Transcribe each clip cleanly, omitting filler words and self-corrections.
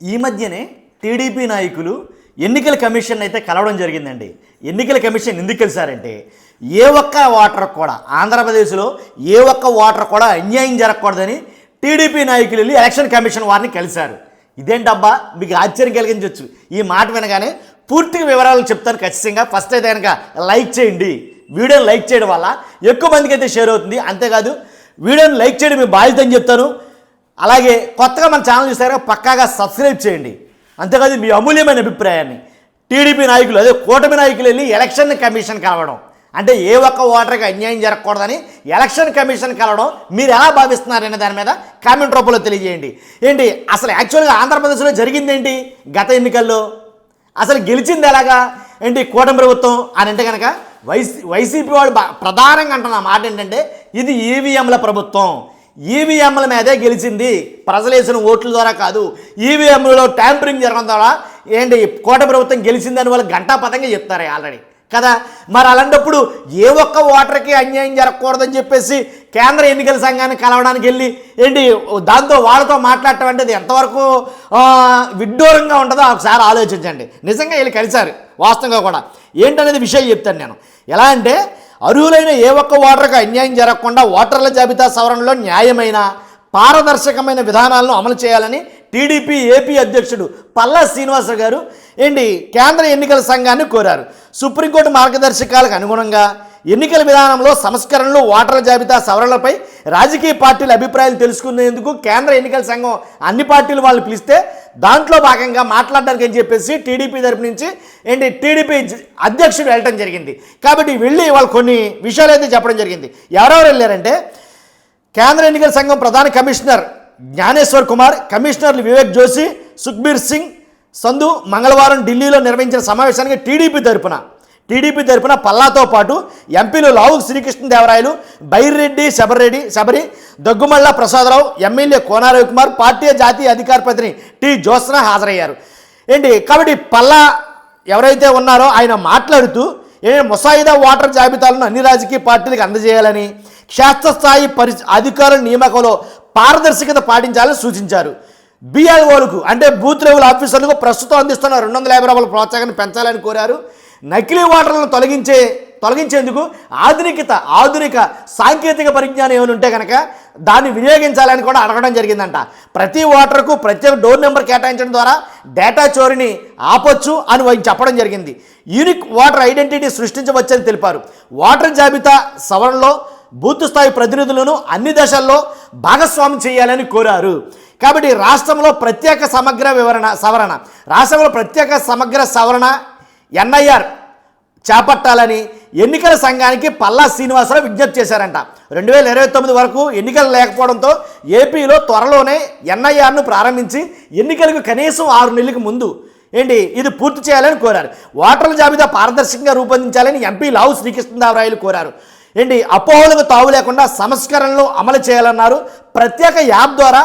ఈ మధ్యనే టీడీపీ నాయకులు ఎన్నికల కమిషన్ అయితే కలవడం జరిగిందండి. ఎన్నికల కమిషన్ ఎందుకు కలిసారంటే ఏ ఒక్క ఓటర్ కూడా ఆంధ్రప్రదేశ్లో ఏ ఒక్క ఓటర్ కూడా అన్యాయం జరగకూడదని టీడీపీ నాయకులు వెళ్ళి ఎలక్షన్ కమిషన్ వారిని కలిశారు. ఇదేంటబ్బా మీకు ఆశ్చర్యం కలిగించవచ్చు. ఈ మాట వినగానే పూర్తిగా వివరాలు చెప్తాను ఖచ్చితంగా. ఫస్ట్ అయితే కనుక లైక్ చేయండి. వీడియోని లైక్ చేయడం వల్ల ఎక్కువ మందికి అయితే షేర్ అవుతుంది. అంతేకాదు వీడియోని లైక్ చేయడం మీ బాధ్యత అని చెప్తాను. అలాగే కొత్తగా మన ఛానల్ చూసారా పక్కాగా సబ్స్క్రైబ్ చేయండి. అంతేకాదు మీ అమూల్యమైన అభిప్రాయాన్ని టీడీపీ నాయకులు అదే కూటమి నాయకులు వెళ్ళి ఎలక్షన్ కమిషన్ కలవడం అంటే ఏ ఒక్క ఓటర్కి అన్యాయం జరగకూడదని ఎలక్షన్ కమిషన్ కలవడం మీరు ఎలా భావిస్తున్నారనే దాని మీద కామెంట్ రూపంలో తెలియజేయండి. ఏంటి అసలు యాక్చువల్గా ఆంధ్రప్రదేశ్లో జరిగిందేంటి? గత ఎన్నికల్లో అసలు గెలిచింది ఎలాగా? ఏంటి కూటమి ప్రభుత్వం అని అంటే కనుక వైసీపీ వాళ్ళు ప్రధానంగా అంటున్న మాట ఏంటంటే ఇది ఈవీఎంల ప్రభుత్వం, ఈవీఎంల మీదే గెలిచింది, ప్రజలు వేసిన ఓట్ల ద్వారా కాదు, ఈవీఎంలలో ట్యాంపరింగ్ జరగడం ద్వారా ఏంటి కూటమి ప్రభుత్వం గెలిచిందని వాళ్ళు గంటాపథంగా చెప్తారు ఆల్రెడీ కదా. మరి అలాంటప్పుడు ఏ ఒక్క ఓటర్కి అన్యాయం జరగకూడదని చెప్పేసి కేంద్ర ఎన్నికల సంఘాన్ని కలవడానికి వెళ్ళి ఏంటి దాంతో వాళ్ళతో మాట్లాడటం అంటే అది ఎంతవరకు విడ్డూరంగా ఉంటుందో ఒకసారి ఆలోచించండి. నిజంగా వీళ్ళు కలిశారు వాస్తవంగా కూడా ఏంటనేది విషయం చెప్తాను నేను. ఎలా అంటే అర్హులైన ఏ ఒక్క ఓటర్కి అన్యాయం జరగకుండా ఓటర్ల జాబితా సవరణలో న్యాయమైన పారదర్శకమైన విధానాలను అమలు చేయాలని టీడీపీ ఏపీ అధ్యక్షుడు పల్లా శ్రీనివాసరావు గారు ఏంటి కేంద్ర ఎన్నికల సంఘాన్ని కోరారు. సుప్రీంకోర్టు మార్గదర్శకాలకు అనుగుణంగా ఎన్నికల విధానంలో సంస్కరణలు ఓటర్ల జాబితా సవరణలపై రాజకీయ పార్టీల అభిప్రాయాలు తెలుసుకునేందుకు కేంద్ర ఎన్నికల సంఘం అన్ని పార్టీలు వాళ్ళు పిలిస్తే దాంట్లో భాగంగా మాట్లాడడానికి అని చెప్పేసి టీడీపీ తరపు నుంచి ఏంటి టీడీపీ అధ్యక్షుడు వెళ్ళటం జరిగింది. కాబట్టి వెళ్ళి వాళ్ళు కొన్ని విషయాలు అయితే చెప్పడం జరిగింది. ఎవరెవరు వెళ్ళారంటే కేంద్ర ఎన్నికల సంఘం ప్రధాన కమిషనర్ జ్ఞానేశ్వర్ కుమార్, కమిషనర్లు వివేక్ జోషి, సుఖ్బీర్ సింగ్ సంధు మంగళవారం ఢిల్లీలో నిర్వహించిన సమావేశానికి టీడీపీ తరపున పల్లాతో పాటు ఎంపీలు లావు శ్రీకృష్ణదేవరాయలు, బైరెడ్డి శబరి, దగ్గుమళ్ళ ప్రసాదరావు, ఎమ్మెల్యే కోన రవికుమార్, పార్టీ జాతీయ అధికార ప్రతినిధి టి జ్యోత్స్న హాజరయ్యారు. ఏంటి కాబట్టి పల్లా ఎవరైతే ఉన్నారో ఆయన మాట్లాడుతూ ముసాయిదా ఓటర్ జాబితాలను అన్ని రాజకీయ పార్టీలకు అందజేయాలని, క్షేత్రస్థాయి అధికారుల నియామకంలో పారదర్శకత పాటించాలని సూచించారు. బిఎల్ఓలకు అంటే బూత్ లెవెల్ ఆఫీసర్లకు ప్రస్తుతం అందిస్తున్న 250 రూపాయల ప్రోత్సాహాన్ని పెంచాలని కోరారు. నకిలీ ఓటర్లను తొలగించేందుకు ఆధునిక సాంకేతిక పరిజ్ఞానం ఏమైనా ఉంటే కనుక దాన్ని వినియోగించాలని కూడా అడగడం జరిగిందంట. ప్రతి ఓటర్కు ప్రత్యేక డోర్ నెంబర్ కేటాయించడం ద్వారా డేటా చోరీని ఆపొచ్చు అని చెప్పడం జరిగింది. యూనిక్ ఓటర్ ఐడెంటిటీ సృష్టించవచ్చని తెలిపారు. ఓటర్ జాబితా సవరణలో బూత్ స్థాయి ప్రతినిధులను అన్ని దశల్లో భాగస్వామ్యం చేయాలని కోరారు. కాబట్టి రాష్ట్రంలో ప్రత్యేక సమగ్ర సవరణ ఎన్ఐఆర్ చేపట్టాలని ఎన్నికల సంఘానికి పల్లా శ్రీనివాసరావు విజ్ఞప్తి చేశారంట. 2029 వరకు ఎన్నికలు లేకపోవడంతో ఏపీలో త్వరలోనే ఎన్ఐఆర్ను ప్రారంభించి ఎన్నికలకు కనీసం 6 నెలలకు ముందు ఇది పూర్తి చేయాలని కోరారు. ఓటర్ల జాబితా పారదర్శకంగా రూపొందించాలని ఎంపీ లావు శ్రీకృష్ణదేవరాయలు కోరారు. అపోహలకు తావు లేకుండా సంస్కరణలు అమలు చేయాలన్నారు. ప్రత్యేక యాప్ ద్వారా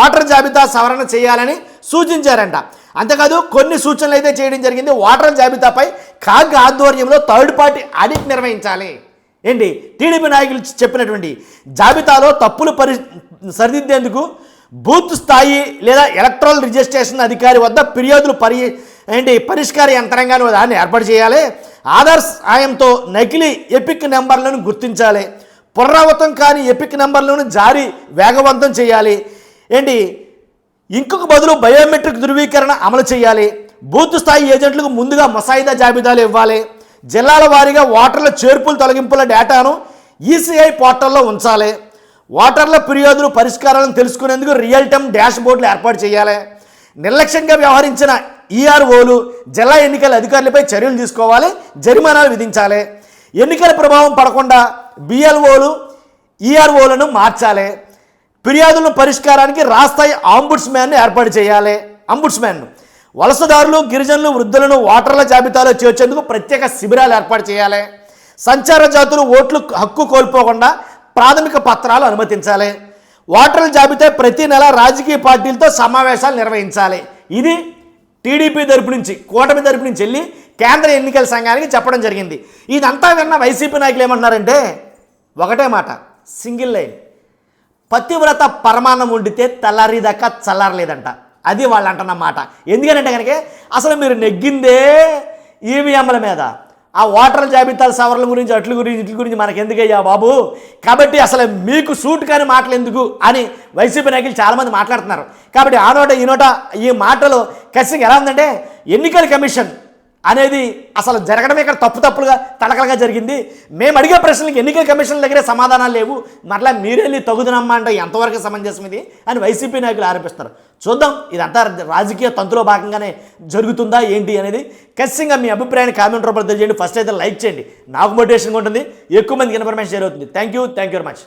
ఓటర్ జాబితా సవరణ చేయాలని సూచించారంట. అంతేకాదు కొన్ని సూచనలు అయితే చేయడం జరిగింది. ఓటర్ జాబితాపై కాగ్ ఆధ్వర్యంలో థర్డ్ పార్టీ ఆడిట్ నిర్వహించాలి. టీడీపీ నాయకులు చెప్పినటువంటి జాబితాలో తప్పులు సరిదిద్దేందుకు బూత్ స్థాయి లేదా ఎలక్ట్రల్ రిజిస్ట్రేషన్ అధికారి వద్ద ఫిర్యాదులు పరిష్కార యంత్రాంగాన్ని దాన్ని ఏర్పాటు చేయాలి. ఆధార్ సాయంతో నకిలీ ఎపిక్ నెంబర్లను గుర్తించాలి. పునరావృతం కాని ఎపిక్ నెంబర్లను జారీ వేగవంతం చేయాలి. ఇంకొక బదులు బయోమెట్రిక్ ధృవీకరణ అమలు చేయాలి. బూత్ స్థాయి ఏజెంట్లకు ముందుగా ముసాయిదా జాబితాలు ఇవ్వాలి. జిల్లాల వారీగా ఓటర్ల చేర్పులు తొలగింపుల డేటాను ఈసీఐ పోర్టల్లో ఉంచాలి. ఓటర్ల ఫిర్యాదులు పరిష్కారాలను తెలుసుకునేందుకు రియల్ టైమ్ డాష్ బోర్డులు ఏర్పాటు చేయాలి. నిర్లక్ష్యంగా వ్యవహరించిన ఈఆర్ఓలు జిల్లా ఎన్నికల అధికారులపై చర్యలు తీసుకోవాలి, జరిమానాలు విధించాలి. ఎన్నికల ప్రభావం పడకుండా బిఎల్ఓలు ఈఆర్ఓలను మార్చాలి. ఫిర్యాదుల పరిష్కారానికి రాష్ట్రాయి ఆంబుడ్స్మ్యాన్ను ఏర్పాటు చేయాలి. వలసదారులు, గిరిజనులు, వృద్ధులను ఓటర్ల జాబితాలో చేర్చేందుకు ప్రత్యేక శిబిరాలు ఏర్పాటు చేయాలి. సంచార జాతులు ఓట్లు హక్కు కోల్పోకుండా ప్రాథమిక పత్రాలు అనుమతించాలి. ఓటర్ల జాబితా ప్రతి నెల రాజకీయ పార్టీలతో సమావేశాలు నిర్వహించాలి. ఇది టీడీపీ తరపు నుంచి కూటమి తరపు నుంచి వెళ్ళి కేంద్ర ఎన్నికల సంఘానికి చెప్పడం జరిగింది. ఇదంతా విన్న వైసీపీ నాయకులు ఏమంటున్నారంటే ఒకటే మాట, సింగిల్ లైన్, పతివ్రత పరమాన్నం వండితే తెల్లారిదాకా చల్లారలేదంట. అది వాళ్ళు అంటున్న మాట. ఎందుకనంటే కనుక అసలు మీరు నెగ్గిందే ఈవీఎంల మీద, ఆ ఓటర్ల జాబితాల సవరణ గురించి అట్ల గురించి ఇట్ల గురించి మనకెందుకయ్యా బాబు, కాబట్టి అసలు మీకు సూట్ కాని మాటలు ఎందుకు అని వైసీపీ నాయకులు చాలామంది మాట్లాడుతున్నారు. కాబట్టి ఆ నోట ఈ నోట ఈ మాటలు ఖచ్చితంగా ఎలా ఉందంటే ఎన్నికల కమిషన్ అనేది అసలు జరగడమే ఇక్కడ తప్పులుగా తడకలుగా జరిగింది. మేము అడిగే ప్రశ్నలకు ఎన్నికల కమిషన్ దగ్గరే సమాధానాలు లేవు, మరలా మీరెళ్ళి తగుదనమ్మా అంటే ఎంతవరకు సమంజసం ఇది అని వైసీపీ నాయకులు ఆరోపిస్తారు. చూద్దాం ఇదంతా రాజకీయ తంతులో భాగంగానే జరుగుతుందా ఏంటి అనేది. ఖచ్చితంగా మీ అభిప్రాయాన్ని కామెంట్ రూపంలో తెలియజేయండి. ఫస్ట్ అయితే లైక్ చేయండి, నాకు మోటివేషన్గా ఉంటుంది, ఎక్కువ మందికి ఇన్ఫర్మేషన్ షేర్ అవుతుంది. Thank you very much.